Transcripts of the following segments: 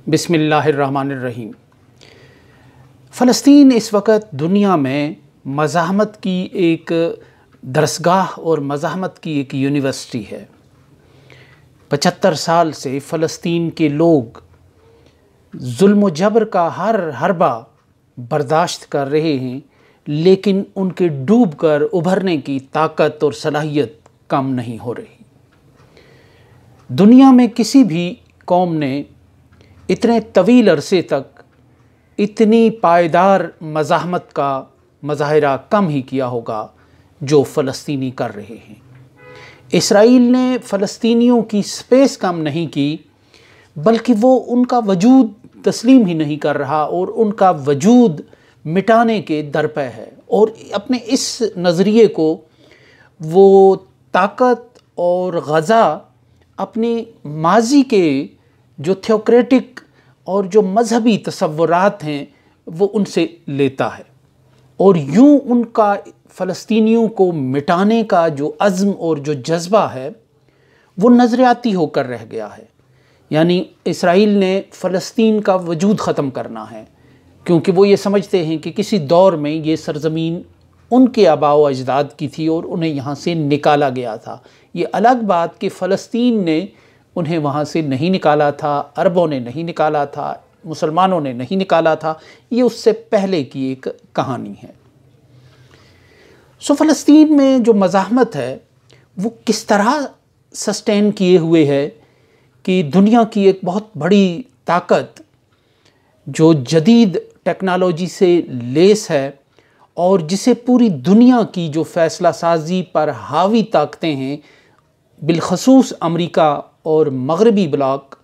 بسم اللہ الرحمن الرحیم۔ فلسطین اس وقت دنیا میں مزاحمت کی ایک درسگاہ اور مزاحمت کی ایک یونیورسٹی ہے۔ 75 سال سے فلسطین کے لوگ ظلم و جبر کا ہر حربہ برداشت کر رہے ہیں، لیکن ان کے ڈوب کر ابھرنے کی طاقت اور صلاحیت کم نہیں ہو رہی۔ دنیا میں کسی بھی قوم نے اتنے طویل عرصے تک اتنی پائیدار مزاحمت کا مظاہرہ کم ہی کیا ہوگا جو فلسطینی کر رہے ہیں۔ اسرائیل نے فلسطینیوں کی سپیس کم نہیں کی، بلکہ وہ ان کا وجود تسلیم ہی نہیں کر رہا اور ان کا وجود مٹانے کے درپے ہے، اور اپنے اس نظریے کو وہ طاقت اور غزہ اپنے ماضی کے جو تھیوکریٹک اور جو مذہبی تصورات ہیں وہ ان سے لیتا ہے، اور یوں ان کا فلسطینیوں کو مٹانے کا جو عزم اور جو جذبہ ہے وہ نظریاتی ہو کر رہ گیا ہے۔ یعنی اسرائیل نے فلسطین کا وجود ختم کرنا ہے، کیونکہ وہ یہ سمجھتے ہیں کہ کسی دور میں یہ سرزمین ان کے آباء و اجداد کی تھی اور انہیں یہاں سے نکالا گیا تھا۔ یہ الگ بات کہ فلسطین نے انہیں وہاں سے نہیں نکالا تھا، عربوں نے نہیں نکالا تھا، مسلمانوں نے نہیں نکالا تھا، یہ اس سے پہلے کی ایک کہانی ہے۔ فلسطین میں جو مزاحمت ہے وہ کس طرح سسٹین کیے ہوئے ہے کہ دنیا کی ایک بہت بڑی طاقت جو جدید ٹیکنالوجی سے لیس ہے اور جسے پوری دنیا کی جو فیصلہ سازی پر حاوی طاقتیں ہیں، بالخصوص امریکہ اور مغربی بلاک،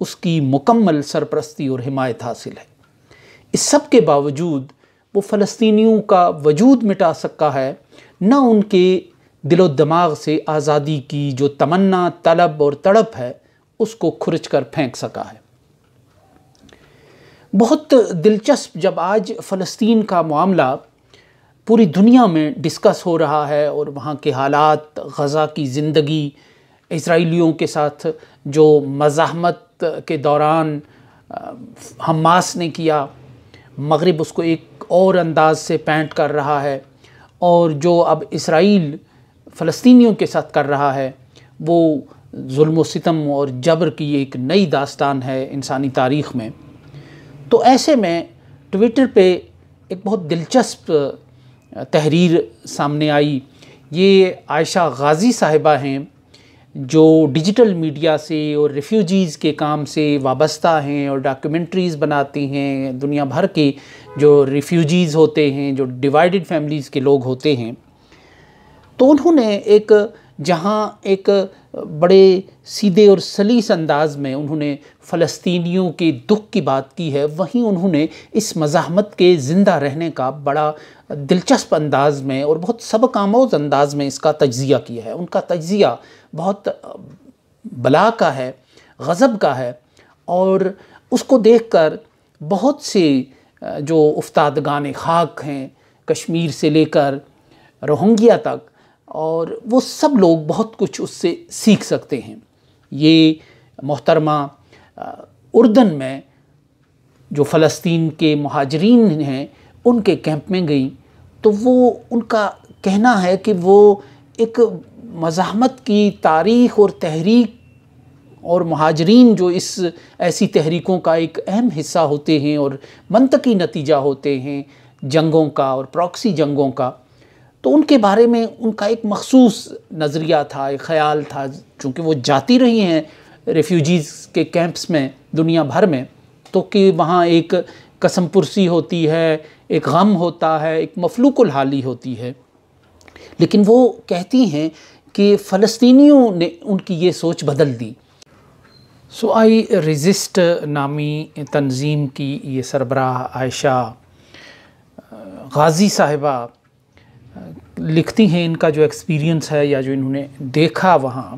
اس کی مکمل سرپرستی اور حمایت حاصل ہے۔ اس سب کے باوجود وہ فلسطینیوں کا وجود مٹا سکا ہے، نہ ان کے دل و دماغ سے آزادی کی جو تمنا، طلب اور تڑپ ہے اس کو کھرچ کر پھینک سکا ہے۔ بہت دلچسپ جب آج فلسطین کا معاملہ پوری دنیا میں ڈسکس ہو رہا ہے اور وہاں کے حالات، غزہ کی زندگی، اسرائیلیوں کے ساتھ جو مزاحمت کے دوران حماس نے کیا، مغرب اس کو ایک اور انداز سے پینٹ کر رہا ہے، اور جو اب اسرائیل فلسطینیوں کے ساتھ کر رہا ہے وہ ظلم و ستم اور جبر کی ایک نئی داستان ہے انسانی تاریخ میں۔ تو ایسے میں ٹویٹر پہ ایک بہت دلچسپ تحریر سامنے آئی۔ یہ عائشہ غازی صاحبہ ہیں جو ڈیجیٹل میڈیا سے اور ریفیوجیز کے کام سے وابستہ ہیں اور ڈاکیومنٹریز بناتی ہیں۔ دنیا بھر کے جو ریفیوجیز ہوتے ہیں، جو ڈیوائیڈڈ فیملیز کے لوگ ہوتے ہیں، تو انہوں نے جہاں ایک بڑے سیدھے اور سلیس انداز میں انہوں نے فلسطینیوں کے دکھ کی بات کی ہے، وہیں انہوں نے اس مزاحمت کے زندہ رہنے کا بڑا دلچسپ انداز میں اور بہت سبق آموز انداز میں اس کا تجزیہ کیا ہے۔ ان کا تجزیہ بہت بلا کا ہے، غضب کا ہے، اور اس کو دیکھ کر بہت سے جو افتادگان خاک ہیں، کشمیر سے لے کر روہنگیا تک، اور وہ سب لوگ بہت کچھ اس سے سیکھ سکتے ہیں۔ یہ محترمہ اردن میں جو فلسطین کے مہاجرین ہیں ان کے کیمپ میں گئیں، تو وہ ان کا کہنا ہے کہ وہ ایک مزاحمت کی تاریخ اور تحریک اور مہاجرین جو اس ایسی تحریکوں کا ایک اہم حصہ ہوتے ہیں اور منطقی نتیجہ ہوتے ہیں جنگوں کا اور پراکسی جنگوں کا، تو ان کے بارے میں ان کا ایک مخصوص نظریہ تھا، ایک خیال تھا، چونکہ وہ جاتی رہی ہیں ریفیوجیز کے کیمپس میں دنیا بھر میں، تو کہ وہاں ایک قسم پرسی ہوتی ہے، ایک غم ہوتا ہے، ایک مفلوق الحالی ہوتی ہے، لیکن وہ کہتی ہیں کہ فلسطینیوں نے ان کی یہ سوچ بدل دی۔ آئی ریزسٹ نامی تنظیم کی یہ سربراہ عائشہ غازی صاحبہ لکھتی ہیں ان کا جو ایکسپیرینس ہے یا جو انہوں نے دیکھا وہاں،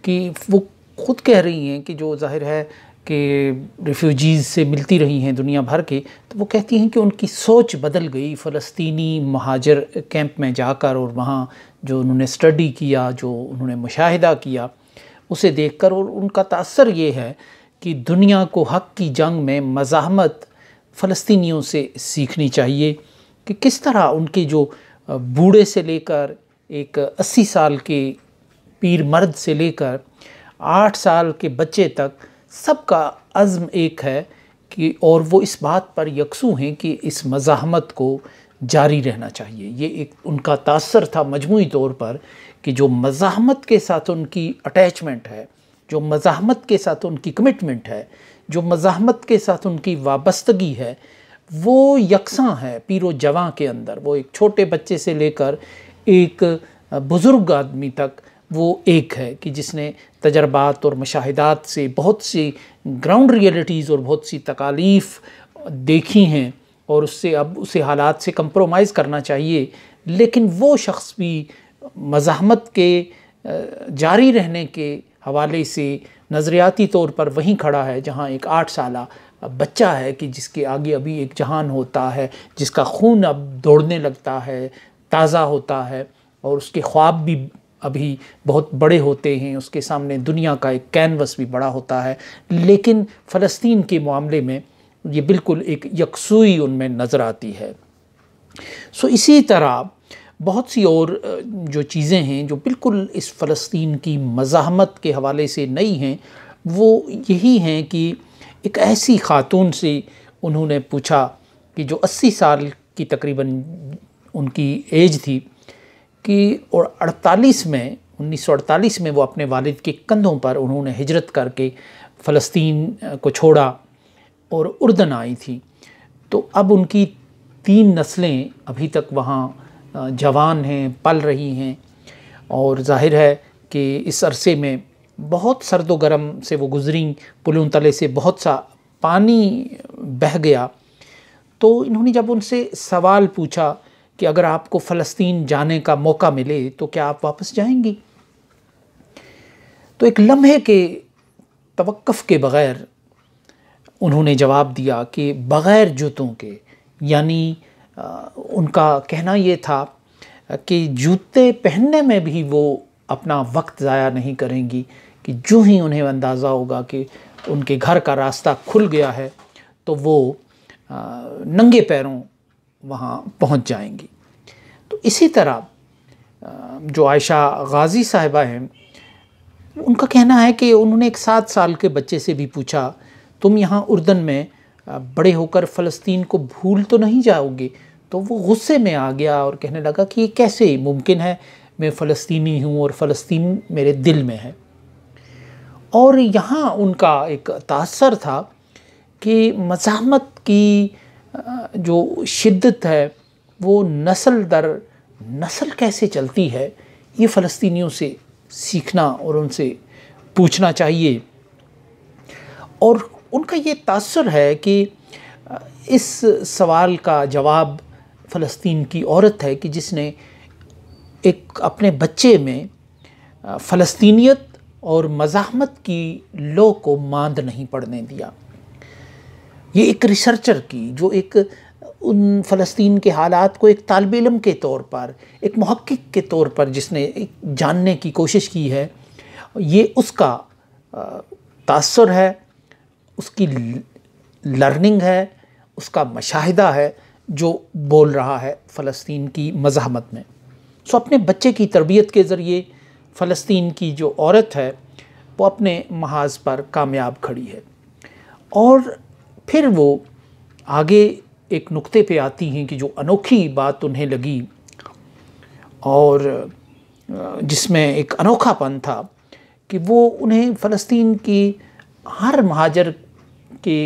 کہ وہ خود کہہ رہی ہیں کہ جو ظاہر ہے کہ ریفیوجیز سے ملتی رہی ہیں دنیا بھر کے، تو وہ کہتی ہیں کہ ان کی سوچ بدل گئی فلسطینی مہاجر کیمپ میں جا کر، اور وہاں جو انہوں نے اسٹڈی کیا، جو انہوں نے مشاہدہ کیا، اسے دیکھ کر، اور ان کا تاثر یہ ہے کہ دنیا کو حق کی جنگ میں مزاحمت فلسطینیوں سے سیکھنی چاہیے کہ کس طرح ان کے جو بوڑھے سے لے کر ایک 80 سال کے پیر مرد سے لے کر 8 سال کے بچے تک سب کا عزم ایک ہے کہ اور وہ اس بات پر یکسو ہیں کہ اس مزاحمت کو جاری رہنا چاہیے۔ یہ ایک ان کا تاثر تھا مجموعی طور پر کہ جو مزاحمت کے ساتھ ان کی اٹیچمنٹ ہے، جو مزاحمت کے ساتھ ان کی کمٹمنٹ ہے، جو مزاحمت کے ساتھ ان کی وابستگی ہے، وہ یکساں ہے پیر و جواں کے اندر۔ وہ ایک چھوٹے بچے سے لے کر ایک بزرگ آدمی تک وہ ایک ہے کہ جس نے تجربات اور مشاہدات سے بہت سی گراؤنڈ ریئلٹیز اور بہت سی تکالیف دیکھی ہیں، اور اس سے اب اسے حالات سے کمپرومائز کرنا چاہیے، لیکن وہ شخص بھی مزاحمت کے جاری رہنے کے حوالے سے نظریاتی طور پر وہیں کھڑا ہے جہاں ایک 8 سالہ بچہ ہے کہ جس کے آگے ابھی ایک جہان ہوتا ہے، جس کا خون اب دوڑنے لگتا ہے، تازہ ہوتا ہے، اور اس کے خواب بھی ابھی بہت بڑے ہوتے ہیں، اس کے سامنے دنیا کا ایک کینوس بھی بڑا ہوتا ہے، لیکن فلسطین کے معاملے میں یہ بالکل ایک یکسوئی ان میں نظر آتی ہے۔ اسی طرح بہت سی اور جو چیزیں ہیں جو بالکل اس فلسطین کی مزاحمت کے حوالے سے نئی ہیں، وہ یہی ہیں کہ ایک ایسی خاتون سے انہوں نے پوچھا کہ جو 80 سال کی تقریباً ان کی ایج تھی، کہ اور 1948 میں وہ اپنے والد کے کندھوں پر انہوں نے ہجرت کر کے فلسطین کو چھوڑا اور اردن آئی تھی۔ تو اب ان کی 3 نسلیں ابھی تک وہاں جوان ہیں، پل رہی ہیں، اور ظاہر ہے کہ اس عرصے میں بہت سرد و گرم سے وہ گزریں، پلوں تلے سے بہت سا پانی بہہ گیا۔ تو انہوں نے جب ان سے سوال پوچھا کہ اگر آپ کو فلسطین جانے کا موقع ملے تو کیا آپ واپس جائیں گی؟ تو ایک لمحے کے توقف کے بغیر انہوں نے جواب دیا کہ بغیر جوتوں کے، یعنی ان کا کہنا یہ تھا کہ جوتے پہننے میں بھی وہ اپنا وقت ضائع نہیں کریں گی، کہ جو ہی انہیں اندازہ ہوگا کہ ان کے گھر کا راستہ کھل گیا ہے تو وہ ننگے پیروں وہاں پہنچ جائیں گی۔ تو اسی طرح جو عائشہ غازی صاحبہ ہیں، ان کا کہنا ہے کہ انہوں نے ایک 7 سال کے بچے سے بھی پوچھا تم یہاں اردن میں بڑے ہو کر فلسطین کو بھول تو نہیں جاؤ گے؟ تو وہ غصے میں آ گیا اور کہنے لگا کہ یہ کیسے ممکن ہے، میں فلسطینی ہوں اور فلسطین میرے دل میں ہے۔ اور یہاں ان کا ایک تاثر تھا کہ مزاحمت کی جو شدت ہے وہ نسل در نسل کیسے چلتی ہے، یہ فلسطینیوں سے سیکھنا اور ان سے پوچھنا چاہیے۔ اور ان کا یہ تاثر ہے کہ اس سوال کا جواب فلسطین کی عورت ہے کہ جس نے ایک اپنے بچے میں فلسطینیت اور مزاحمت کی لو کو ماند نہیں پڑنے دیا۔ یہ ایک ریسرچر کی جو ایک ان فلسطین کے حالات کو ایک طالب علم کے طور پر، ایک محقق کے طور پر جس نے جاننے کی کوشش کی ہے، یہ اس کا تاثر ہے، اس کی لرننگ ہے، اس کا مشاہدہ ہے جو بول رہا ہے فلسطین کی مزاحمت میں۔ اپنے بچے کی تربیت کے ذریعے فلسطین کی جو عورت ہے وہ اپنے محاذ پر کامیاب کھڑی ہے۔ اور پھر وہ آگے ایک نقطے پہ آتی ہیں کہ جو انوکھی بات انہیں لگی اور جس میں ایک انوکھا پن تھا کہ وہ انہیں فلسطین کی ہر مہاجر کے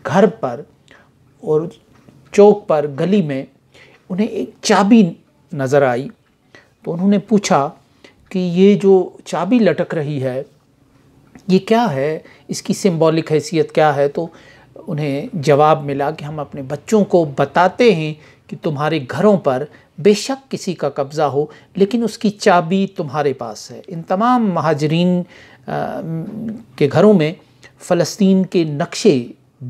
گھر پر اور چوک پر، گلی میں انہیں ایک چابی نظر آئی۔ تو انہوں نے پوچھا کہ یہ جو چابی لٹک رہی ہے یہ کیا ہے، اس کی سمبولک حیثیت کیا ہے؟ تو انہیں جواب ملا کہ ہم اپنے بچوں کو بتاتے ہیں کہ تمہارے گھروں پر بے شک کسی کا قبضہ ہو لیکن اس کی چابی تمہارے پاس ہے۔ ان تمام مہاجرین کے گھروں میں فلسطین کے نقشے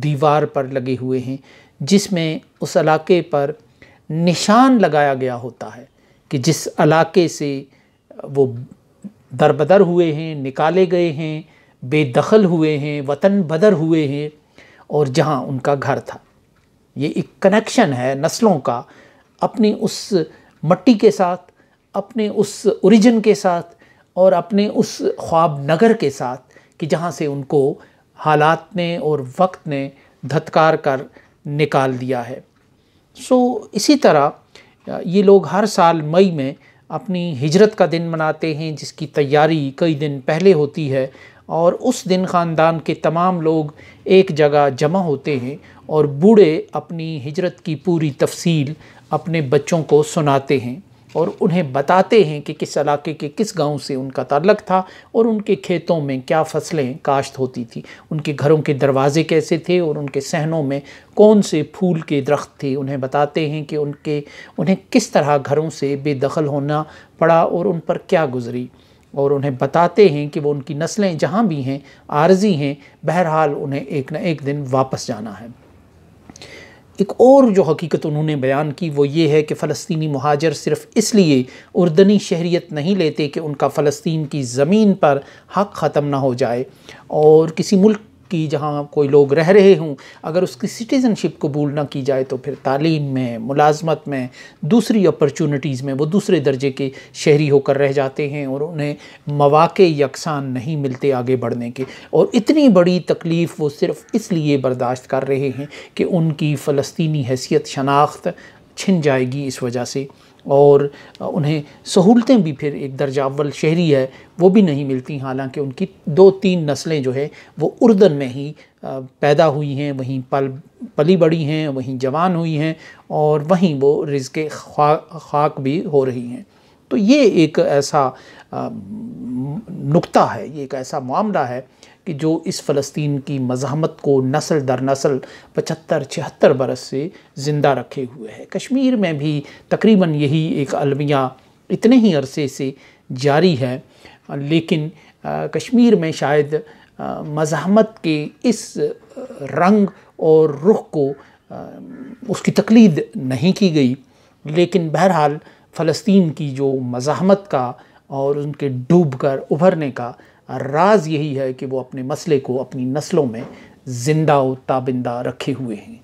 دیوار پر لگے ہوئے ہیں جس میں اس علاقے پر نشان لگایا گیا ہوتا ہے کہ جس علاقے سے وہ دربدر ہوئے ہیں، نکالے گئے ہیں، بے دخل ہوئے ہیں، وطن بدر ہوئے ہیں، اور جہاں ان کا گھر تھا۔ یہ ایک کنیکشن ہے نسلوں کا اپنی اس مٹی کے ساتھ، اپنے اس اوریجن کے ساتھ، اور اپنے اس خواب نگر کے ساتھ کہ جہاں سے ان کو حالات نے اور وقت نے دھتکار کر نکال دیا ہے۔ اسی طرح یہ لوگ ہر سال مئی میں اپنی ہجرت کا دن مناتے ہیں، جس کی تیاری کئی دن پہلے ہوتی ہے، اور اس دن خاندان کے تمام لوگ ایک جگہ جمع ہوتے ہیں اور بوڑھے اپنی ہجرت کی پوری تفصیل اپنے بچوں کو سناتے ہیں اور انہیں بتاتے ہیں کہ کس علاقے کے کس گاؤں سے ان کا تعلق تھا اور ان کے کھیتوں میں کیا فصلیں کاشت ہوتی تھی، ان کے گھروں کے دروازے کیسے تھے اور ان کے صحنوں میں کون سے پھول کے درخت تھے۔ انہیں بتاتے ہیں کہ انہیں کس طرح گھروں سے بے دخل ہونا پڑا اور ان پر کیا گزری، اور انہیں بتاتے ہیں کہ وہ ان کی نسلیں جہاں بھی ہیں عارضی ہیں، بہرحال انہیں ایک نہ ایک دن واپس جانا ہے۔ ایک اور جو حقیقت انہوں نے بیان کی وہ یہ ہے کہ فلسطینی مہاجر صرف اس لیے اردنی شہریت نہیں لیتے کہ ان کا فلسطین کی زمین پر حق ختم نہ ہو جائے، اور کسی ملک کی جہاں کوئی لوگ رہ رہے ہوں اگر اس کی سٹیزن شپ قبول نہ کی جائے تو پھر تعلیم میں، ملازمت میں، دوسری اپرچونٹیز میں وہ دوسرے درجے کے شہری ہو کر رہ جاتے ہیں اور انہیں مواقع یکساں نہیں ملتے آگے بڑھنے کے، اور اتنی بڑی تکلیف وہ صرف اس لیے برداشت کر رہے ہیں کہ ان کی فلسطینی حیثیت شناخت چھن جائے گی اس وجہ سے، اور انہیں سہولتیں بھی پھر ایک درجہ اول شہری ہے وہ بھی نہیں ملتی، حالانکہ ان کی 2-3 نسلیں جو ہے وہ اردن میں ہی پیدا ہوئی ہیں، وہیں پلی بڑی ہیں، وہیں جوان ہوئی ہیں، اور وہیں وہ رزق خاک بھی ہو رہی ہیں۔ تو یہ ایک ایسا نکتہ ہے، یہ ایک ایسا معاملہ ہے کہ جو اس فلسطین کی مزاحمت کو نسل در نسل 75-76 برس سے زندہ رکھے ہوئے ہے۔ کشمیر میں بھی تقریباً یہی ایک المیہ اتنے ہی عرصے سے جاری ہے، لیکن کشمیر میں شاید مزاحمت کے اس رنگ اور رخ کو اس کی تقلید نہیں کی گئی، لیکن بہرحال فلسطین کی جو مزاحمت کا اور ان کے ڈوب کر ابھرنے کا راز یہی ہے کہ وہ اپنے مسئلے کو اپنی نسلوں میں زندہ و تابندہ رکھے ہوئے ہیں۔